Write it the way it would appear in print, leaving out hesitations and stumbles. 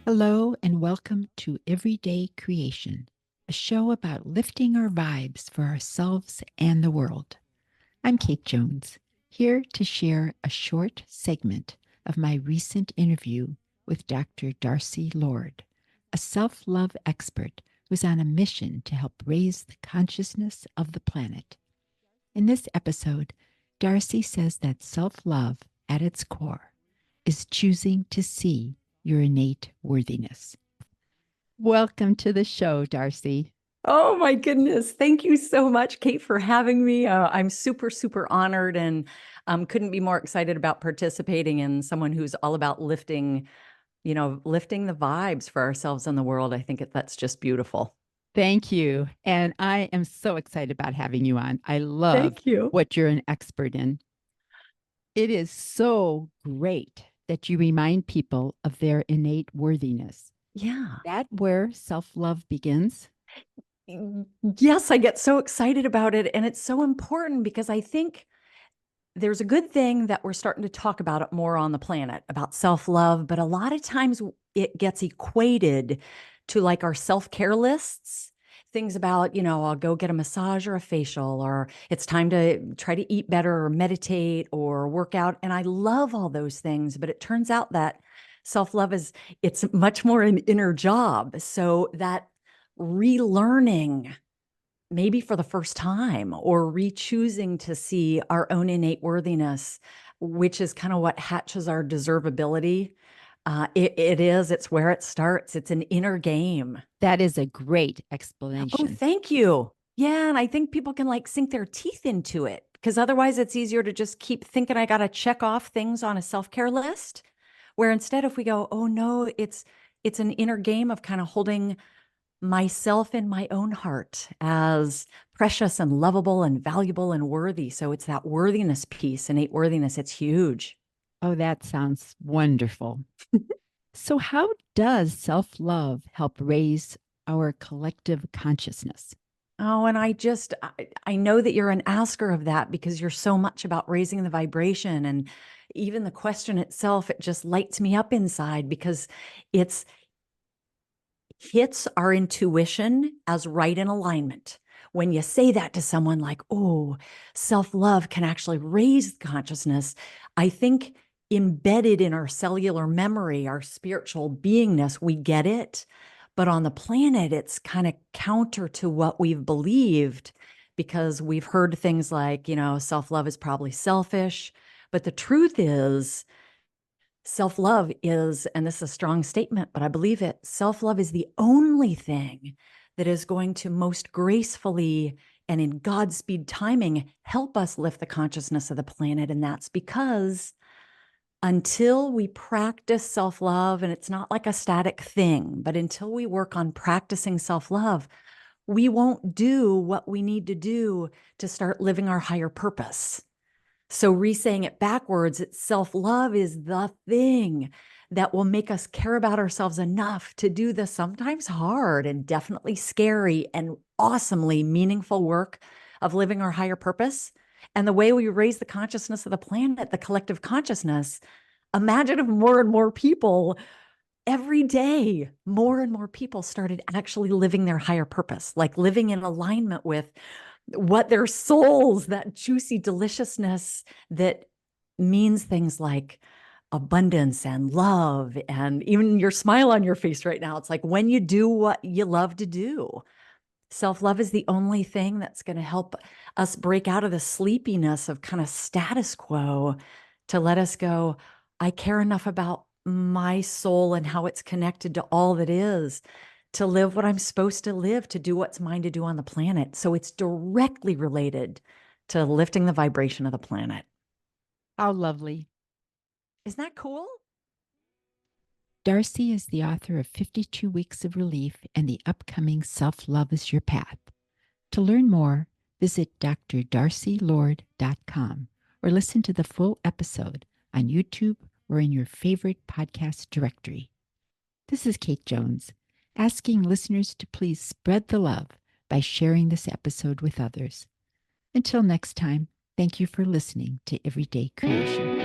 Hello, and welcome to Everyday Creation, a show about lifting our vibes for ourselves and the world. I'm Kate Jones, here to share a short segment of my recent interview with Dr. Darcy Lord, a self love expert who's on a mission to help raise the consciousness of the planet. In this episode, Darcy says that self love, at its core, is choosing to see your innate worthiness. Welcome to the show, Darcy. Oh my goodness. Thank you so much, Kate, for having me. I'm super, super honored and couldn't be more excited about participating in someone who's all about lifting the vibes for ourselves and the world. I think that's just beautiful. Thank you. And I am so excited about having you on. I love Thank you. what you're an expert in. It is so great that you remind people of their innate worthiness. Yeah. That where self-love begins. Yes, I get so excited about it. And it's so important because I think there's a good thing that we're starting to talk about it more on the planet about self-love, but a lot of times it gets equated to like our self-care lists, things about, I'll go get a massage or a facial, or it's time to try to eat better or meditate or work out. And I love all those things, but it turns out that self-love it's much more an inner job. So that relearning maybe for the first time or re-choosing to see our own innate worthiness, which is kind of what hatches our deservability. It's where it starts. It's an inner game. That is a great Oh, explanation. thank you. Yeah. And I think people can like sink their teeth into it because otherwise it's easier to just keep thinking I got to check off things on a self-care list. Where instead, if we go, oh no, it's an inner game of kind of holding myself in my own heart as precious and lovable and valuable and worthy. So it's that worthiness piece, innate worthiness. It's huge. Oh, that sounds wonderful. So, how does self-love help raise our collective consciousness? Oh, and I know that you're an asker of that because you're so much about raising the vibration. And even the question itself, it just lights me up inside because it's hits our intuition as right in alignment. When you say that to someone like, oh, self-love can actually raise consciousness, I think embedded in our cellular memory, our spiritual beingness, we get it. But on the planet, it's kind of counter to what we've believed because we've heard things like, self-love is probably selfish. But the truth is, self-love is, and this is a strong statement, but I believe it, self-love is the only thing that is going to most gracefully and in Godspeed timing help us lift the consciousness of the planet. And that's because until we practice self-love, and it's not like a static thing, but until we work on practicing self-love, we won't do what we need to do to start living our higher purpose. So re-saying it backwards, it's self-love is the thing that will make us care about ourselves enough to do the sometimes hard and definitely scary and awesomely meaningful work of living our higher purpose. And the way we raise the consciousness of the planet, the collective consciousness, imagine if more and more people every day, more and more people started actually living their higher purpose, like living in alignment with what their souls, that juicy deliciousness that means things like abundance and love, and even your smile on your face right now. It's like when you do what you love to do. Self-love is the only thing that's going to help us break out of the sleepiness of kind of status quo to let us go, I care enough about my soul and how it's connected to all that is to live what I'm supposed to live, to do what's mine to do on the planet. So it's directly related to lifting the vibration of the planet. How lovely. Isn't that cool? Darcy is the author of 52 Weeks of Relief and the upcoming Self-Love is Your Path. To learn more, visit drdarcylord.com or listen to the full episode on YouTube or in your favorite podcast directory. This is Kate Jones, asking listeners to please spread the love by sharing this episode with others. Until next time, thank you for listening to Everyday Creation.